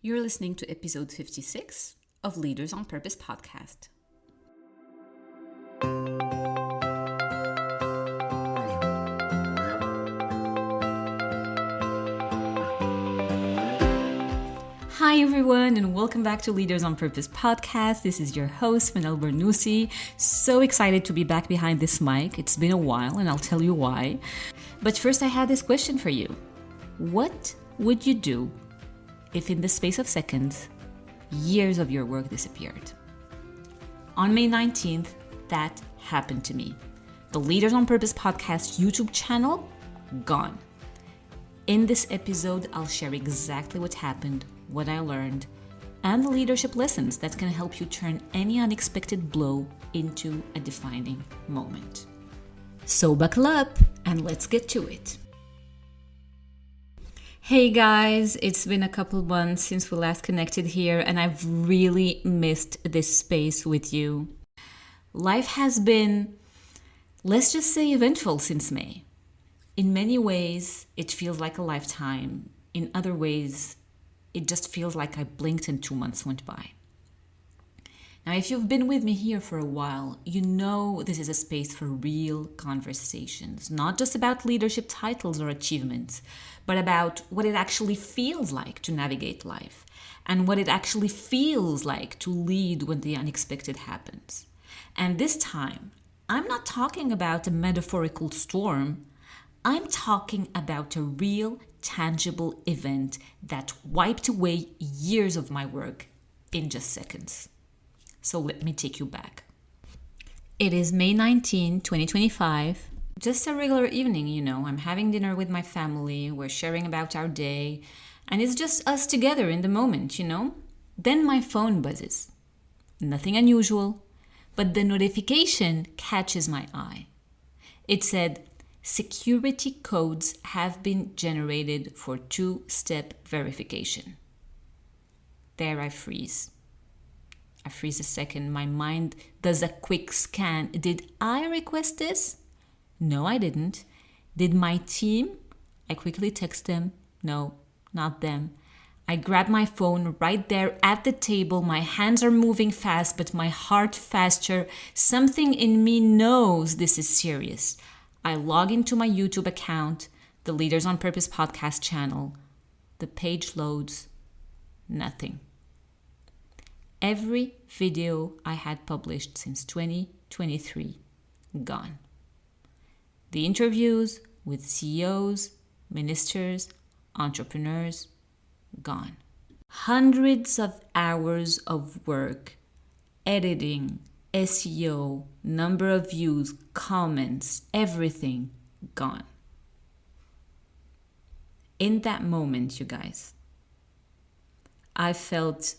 You're listening to episode 56 of Leaders on Purpose podcast. Hi everyone, and welcome back to Leaders on Purpose podcast. This is your host, Manel Bernousi. So excited to be back behind this mic. It's been a while, and I'll tell you why. But first, I had this question for you. What would you do if in the space of seconds, years of your work disappeared? On May 19th, that happened to me. The Leaders on Purpose podcast YouTube channel, gone. In this episode, I'll share exactly what happened, what I learned, and the leadership lessons that can help you turn any unexpected blow into a defining moment. So buckle up and let's get to it. Hey guys, it's been a couple months since we last connected here, and I've really missed this space with you. Life has been, let's just say, eventful since May. In many ways, it feels like a lifetime. In other ways, it just feels like I blinked and 2 months went by. Now, if you've been with me here for a while, you know this is a space for real conversations, not just about leadership titles or achievements, but about what it actually feels like to navigate life and what it actually feels like to lead when the unexpected happens. And this time, I'm not talking about a metaphorical storm. I'm talking about a real, tangible event that wiped away years of my work in just seconds. So let me take you back. It is May 19, 2025. Just a regular evening, I'm having dinner with my family. We're sharing about our day. And it's just us together in the moment, Then my phone buzzes. Nothing unusual, but the notification catches my eye. It said, security codes have been generated for 2-step verification. There I freeze. I freeze a second. My mind does a quick scan. Did I request this? No, I didn't. Did my team? I quickly text them. No, not them. I grab my phone right there at the table. My hands are moving fast, but my heart faster. Something in me knows this is serious. I log into my YouTube account, the Leaders on Purpose podcast channel. The page loads. Nothing. Every video I had published since 2023, gone. The interviews with CEOs, ministers, entrepreneurs, gone. Hundreds of hours of work, editing, SEO, number of views, comments, everything gone. In that moment, you guys, I felt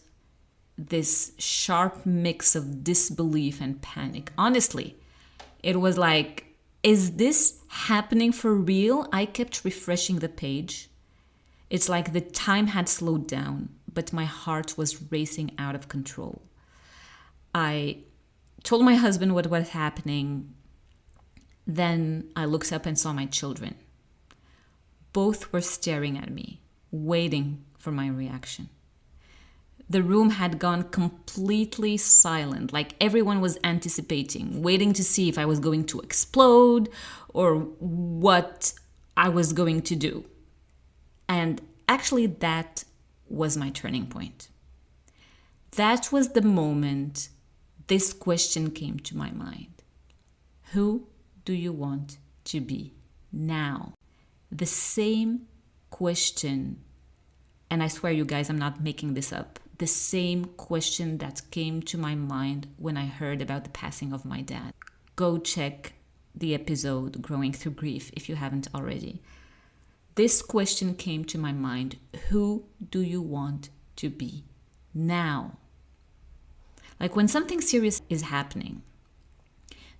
this sharp mix of disbelief and panic. Honestly, it was like, is this happening for real? I kept refreshing the page. It's like the time had slowed down, but my heart was racing out of control. I told my husband what was happening. Then I looked up and saw my children. Both were staring at me, waiting for my reaction. The room had gone completely silent, like everyone was anticipating, waiting to see if I was going to explode or what I was going to do. And actually, that was my turning point. That was the moment this question came to my mind. Who do you want to be now? The same question, and I swear you guys, I'm not making this up, the same question that came to my mind when I heard about the passing of my dad. Go check the episode Growing Through Grief if you haven't already. This question came to my mind. Who do you want to be now? Like when something serious is happening,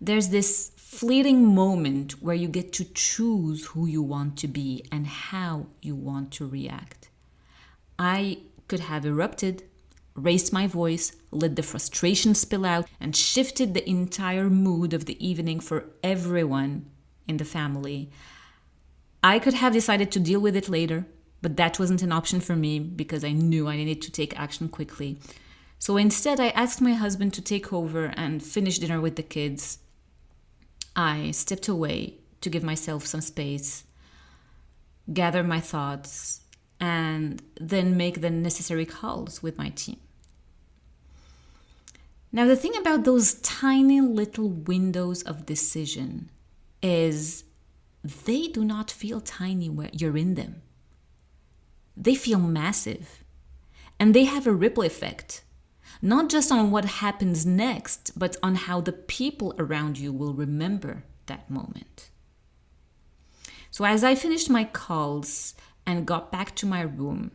there's this fleeting moment where you get to choose who you want to be and how you want to react. I could have erupted, raised my voice, let the frustration spill out, and shifted the entire mood of the evening for everyone in the family. I could have decided to deal with it later, But that wasn't an option for me because I knew I needed to take action quickly. So instead, I asked my husband to take over and finish dinner with the kids. I stepped away to give myself some space, gather my thoughts, and then make the necessary calls with my team. Now, the thing about those tiny little windows of decision is they do not feel tiny when you're in them. They feel massive, and they have a ripple effect, not just on what happens next, but on how the people around you will remember that moment. So as I finished my calls and got back to my room,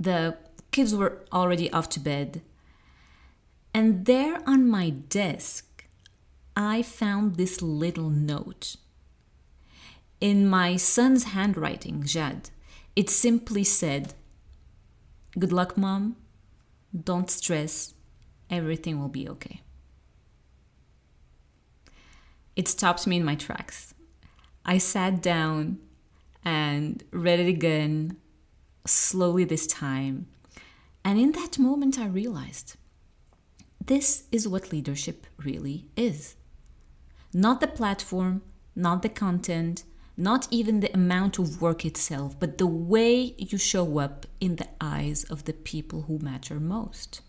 the kids were already off to bed. And there on my desk, I found this little note. In my son's handwriting, Jad, it simply said, "Good luck, Mom. Don't stress. Everything will be okay." It stopped me in my tracks. I sat down and read it again, slowly this time. And in that moment, I realized this is what leadership really is. Not the platform, not the content, not even the amount of work itself, but the way you show up in the eyes of the people who matter most.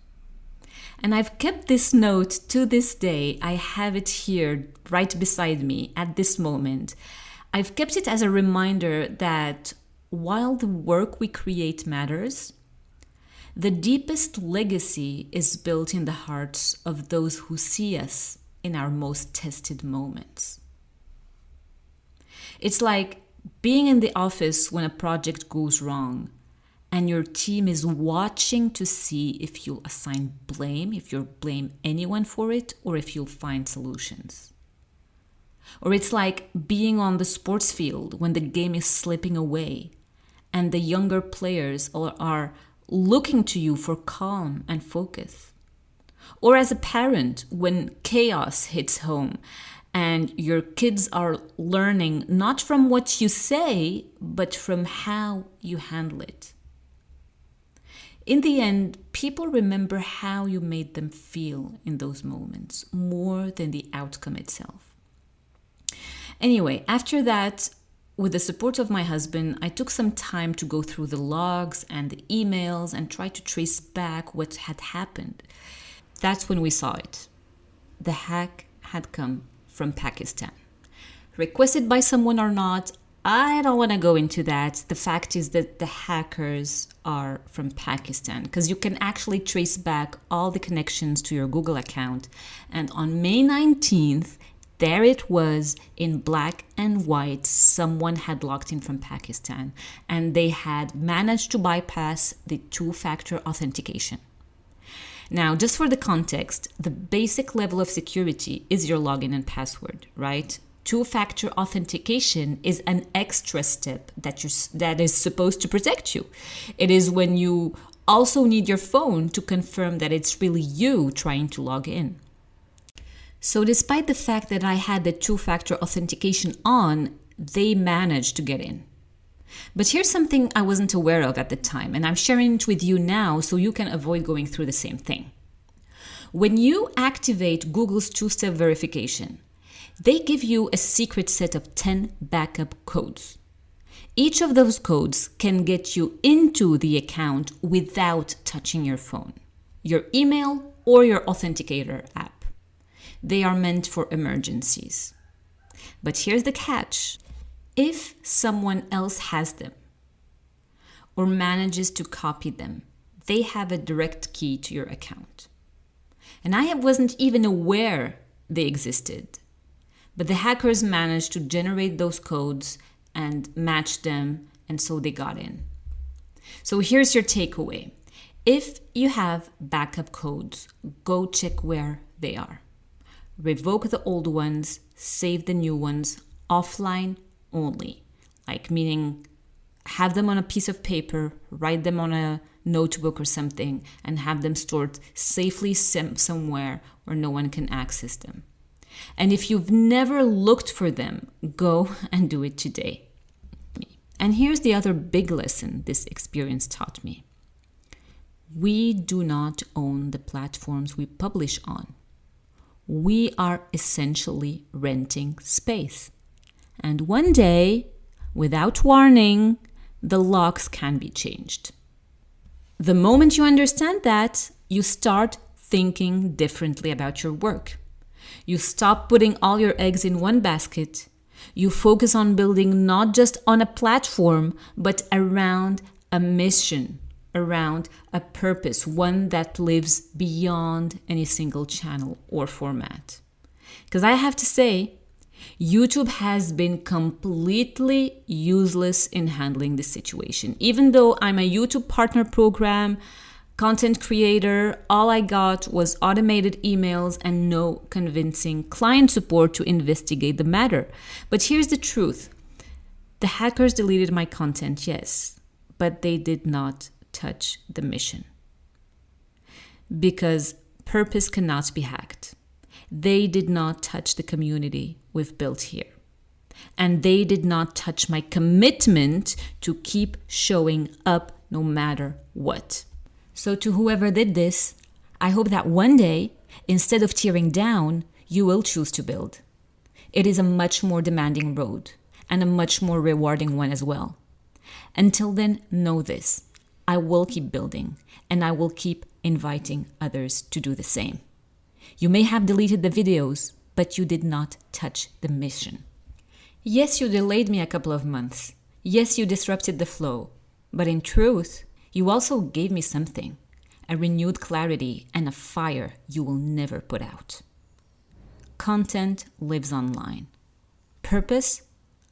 And I've kept this note to this day. I have it here right beside me at this moment. I've kept it as a reminder that while the work we create matters, the deepest legacy is built in the hearts of those who see us in our most tested moments. It's like being in the office when a project goes wrong and your team is watching to see if you'll assign blame, if you'll blame anyone for it, or if you'll find solutions. Or it's like being on the sports field when the game is slipping away and the younger players are looking to you for calm and focus. Or as a parent when chaos hits home and your kids are learning not from what you say, but from how you handle it. In the end, people remember how you made them feel in those moments more than the outcome itself. Anyway, after that, with the support of my husband, I took some time to go through the logs and the emails and try to trace back what had happened. That's when we saw it. The hack had come from Pakistan. Requested by someone or not, I don't want to go into that. The fact is that the hackers are from Pakistan because you can actually trace back all the connections to your Google account. And on May 19th, there it was in black and white. Someone had logged in from Pakistan and they had managed to bypass the two-factor authentication. Now, just for the context, the basic level of security is your login and password, right? Two-factor authentication is an extra step that is supposed to protect you. It is when you also need your phone to confirm that it's really you trying to log in. So despite the fact that I had the two-factor authentication on, they managed to get in. But here's something I wasn't aware of at the time, and I'm sharing it with you now so you can avoid going through the same thing. When you activate Google's two-step verification, they give you a secret set of 10 backup codes. Each of those codes can get you into the account without touching your phone, your email, or your authenticator app. They are meant for emergencies. But here's the catch. If someone else has them or manages to copy them, they have a direct key to your account. And I wasn't even aware they existed. But the hackers managed to generate those codes and match them, and so they got in. So here's your takeaway. If you have backup codes, go check where they are. Revoke the old ones, save the new ones, offline only. Like meaning have them on a piece of paper, write them on a notebook or something, and have them stored safely somewhere where no one can access them. And if you've never looked for them, go and do it today. And here's the other big lesson this experience taught me. We do not own the platforms we publish on. We are essentially renting space. And one day, without warning, the locks can be changed. The moment you understand that, you start thinking differently about your work. You stop putting all your eggs in one basket. You focus on building not just on a platform, but around a mission, around a purpose, one that lives beyond any single channel or format. Because I have to say, YouTube has been completely useless in handling this situation. Even though I'm a YouTube partner program, content creator, all I got was automated emails and no convincing client support to investigate the matter. But here's the truth. The hackers deleted my content, yes, but they did not touch the mission. Because purpose cannot be hacked. They did not touch the community we've built here. And they did not touch my commitment to keep showing up no matter what. So to whoever did this, I hope that one day, instead of tearing down, you will choose to build. It is a much more demanding road and a much more rewarding one as well. Until then, know this. I will keep building and I will keep inviting others to do the same. You may have deleted the videos, but you did not touch the mission. Yes, you delayed me a couple of months. Yes, you disrupted the flow. But in truth, you also gave me something, a renewed clarity and a fire you will never put out. Content lives online. Purpose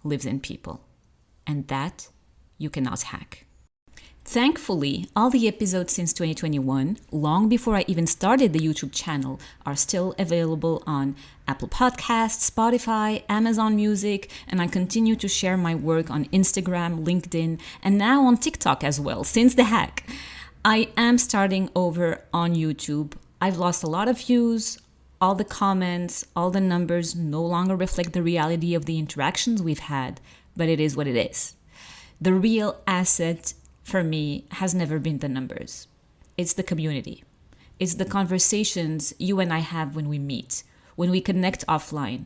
lives in people. And that you cannot hack. Thankfully, all the episodes since 2021, long before I even started the YouTube channel, are still available on Apple Podcasts, Spotify, Amazon Music, and I continue to share my work on Instagram, LinkedIn, and now on TikTok as well, since the hack. I am starting over on YouTube. I've lost a lot of views. All the comments, all the numbers no longer reflect the reality of the interactions we've had, but it is what it is. The real asset for me has never been the numbers. It's the community. It's the conversations you and I have when we meet, when we connect offline.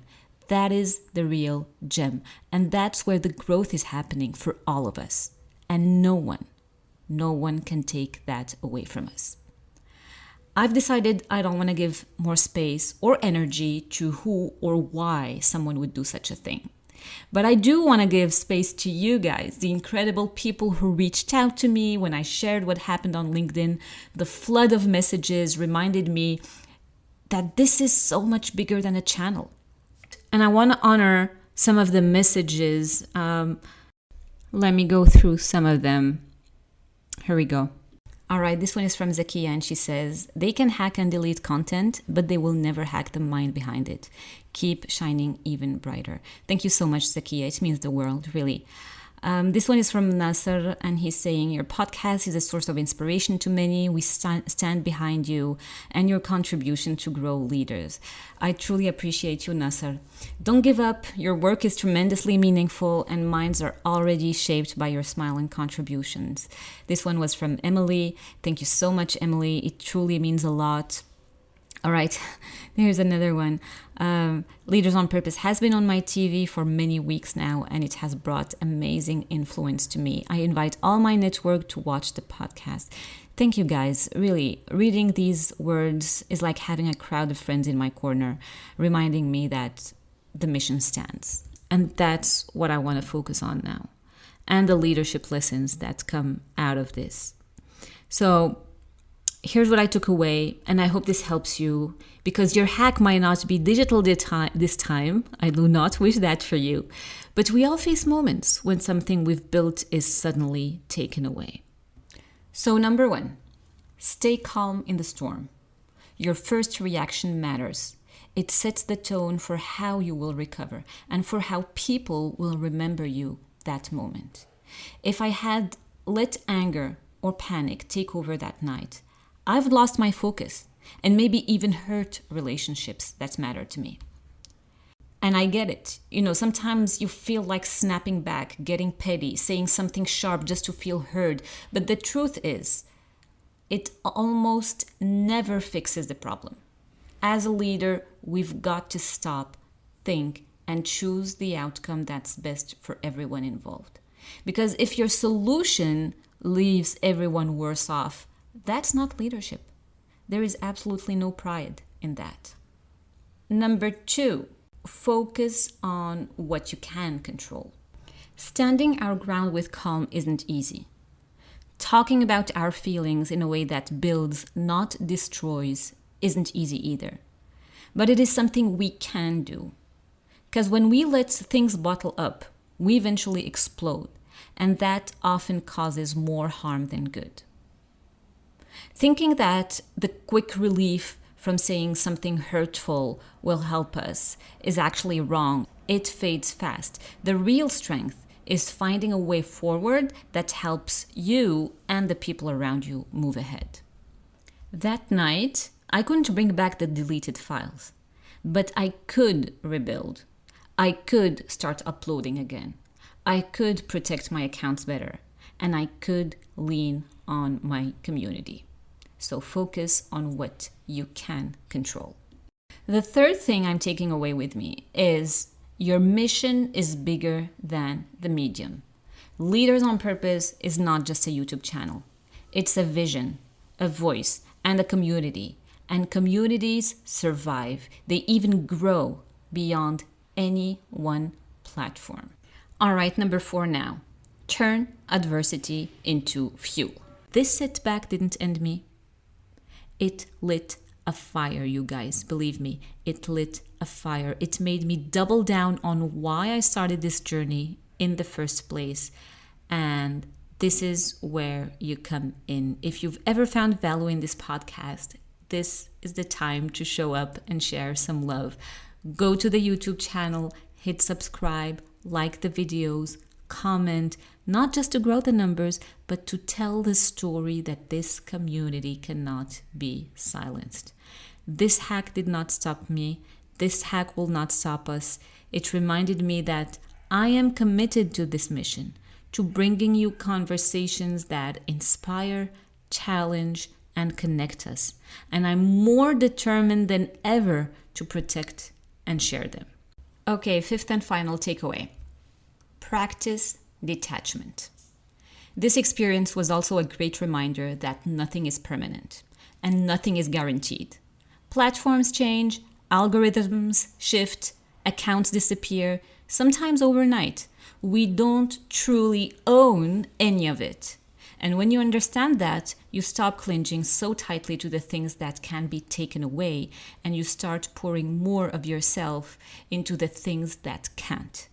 That is the real gem. And that's where the growth is happening for all of us. And no one can take that away from us. I've decided I don't want to give more space or energy to who or why someone would do such a thing. But I do want to give space to you guys, the incredible people who reached out to me when I shared what happened on LinkedIn. The flood of messages reminded me that this is so much bigger than a channel. And I want to honor some of the messages. Let me go through some of them. Here we go. All right, this one is from Zakia, and she says, they can hack and delete content, but they will never hack the mind behind it. Keep shining even brighter. Thank you so much, Zakia. It means the world, really. This one is from Nasser, and he's saying, your podcast is a source of inspiration to many. We stand behind you and your contribution to grow leaders. I truly appreciate you, Nasser. Don't give up. Your work is tremendously meaningful, and minds are already shaped by your smile and contributions. This one was from Emily. Thank you so much, Emily. It truly means a lot. All right, there's another one. Leaders on Purpose has been on my TV for many weeks now, and it has brought amazing influence to me. I invite all my network to watch the podcast. Thank you, guys. Really, reading these words is like having a crowd of friends in my corner, reminding me that the mission stands. And that's what I want to focus on now, and the leadership lessons that come out of this. So here's what I took away, and I hope this helps you, because your hack might not be digital this time. I do not wish that for you. But we all face moments when something we've built is suddenly taken away. So number 1, stay calm in the storm. Your first reaction matters. It sets the tone for how you will recover and for how people will remember you that moment. If I had let anger or panic take over that night, I've lost my focus and maybe even hurt relationships that matter to me. And I get it. Sometimes you feel like snapping back, getting petty, saying something sharp just to feel heard. But the truth is, it almost never fixes the problem. As a leader, we've got to stop, think, and choose the outcome that's best for everyone involved. Because if your solution leaves everyone worse off, that's not leadership. There is absolutely no pride in that. Number 2, focus on what you can control. Standing our ground with calm isn't easy. Talking about our feelings in a way that builds, not destroys, isn't easy either. But it is something we can do. Because when we let things bottle up, we eventually explode, and that often causes more harm than good. Thinking that the quick relief from saying something hurtful will help us is actually wrong. It fades fast. The real strength is finding a way forward that helps you and the people around you move ahead. That night, I couldn't bring back the deleted files, but I could rebuild. I could start uploading again. I could protect my accounts better, and I could lean on my community. So focus on what you can control. The third thing I'm taking away with me is your mission is bigger than the medium. Leaders on Purpose is not just a YouTube channel. It's a vision, a voice, and a community. And communities survive. They even grow beyond any one platform. All right, number 4 now. Turn adversity into fuel. This setback didn't end me. It lit a fire, you guys. Believe me, it lit a fire. It made me double down on why I started this journey in the first place. And this is where you come in. If you've ever found value in this podcast, this is the time to show up and share some love. Go to the YouTube channel, hit subscribe, like the videos, comment, not just to grow the numbers, but to tell the story that this community cannot be silenced. This hack did not stop me. This hack will not stop us. It reminded me that I am committed to this mission, to bringing you conversations that inspire, challenge, and connect us. And I'm more determined than ever to protect and share them. Okay, 5th and final takeaway. Practice detachment. This experience was also a great reminder that nothing is permanent and nothing is guaranteed. Platforms change, algorithms shift, accounts disappear, sometimes overnight. We don't truly own any of it. And when you understand that, you stop clinging so tightly to the things that can be taken away, and you start pouring more of yourself into the things that can't.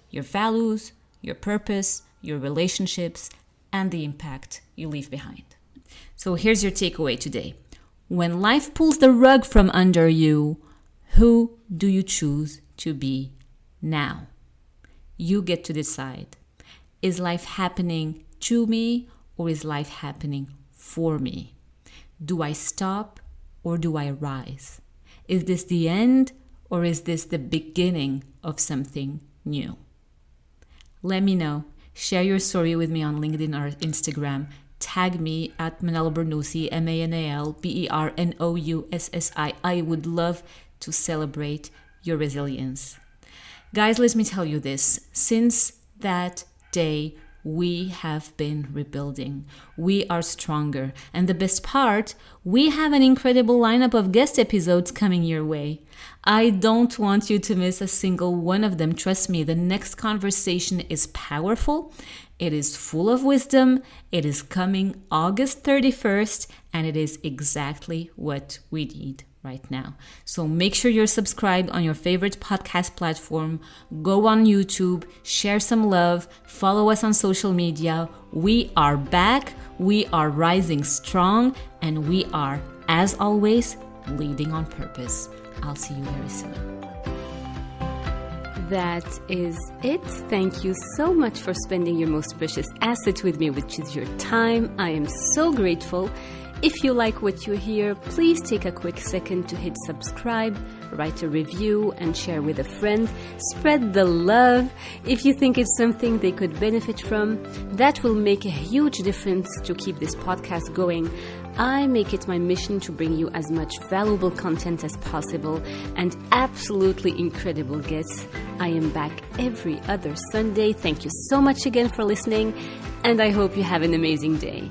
Your values, your purpose, your relationships, and the impact you leave behind. So here's your takeaway today. When life pulls the rug from under you, who do you choose to be now? You get to decide. Is life happening to me, or is life happening for me? Do I stop or do I rise? Is this the end or is this the beginning of something new? Let me know. Share your story with me on LinkedIn or Instagram. Tag me at Manal Bernousi, MANAL, I would love to celebrate your resilience. Guys, let me tell you this. Since that day, we have been rebuilding. We are stronger. And the best part, we have an incredible lineup of guest episodes coming your way. I don't want you to miss a single one of them. Trust me, the next conversation is powerful. It is full of wisdom. It is coming August 31st, and it is exactly what we need right now. So make sure you're subscribed on your favorite podcast platform. Go on YouTube, share some love, follow us on social media. We are back, we are rising strong, and we are, as always, leading on purpose. I'll see you very soon. That is it. Thank you so much for spending your most precious asset with me, which is your time. I am so grateful. If you like what you hear, please take a quick second to hit subscribe, write a review, and share with a friend. Spread the love. If you think it's something they could benefit from, that will make a huge difference to keep this podcast going. I make it my mission to bring you as much valuable content as possible and absolutely incredible guests. I am back every other Sunday. Thank you so much again for listening, and I hope you have an amazing day.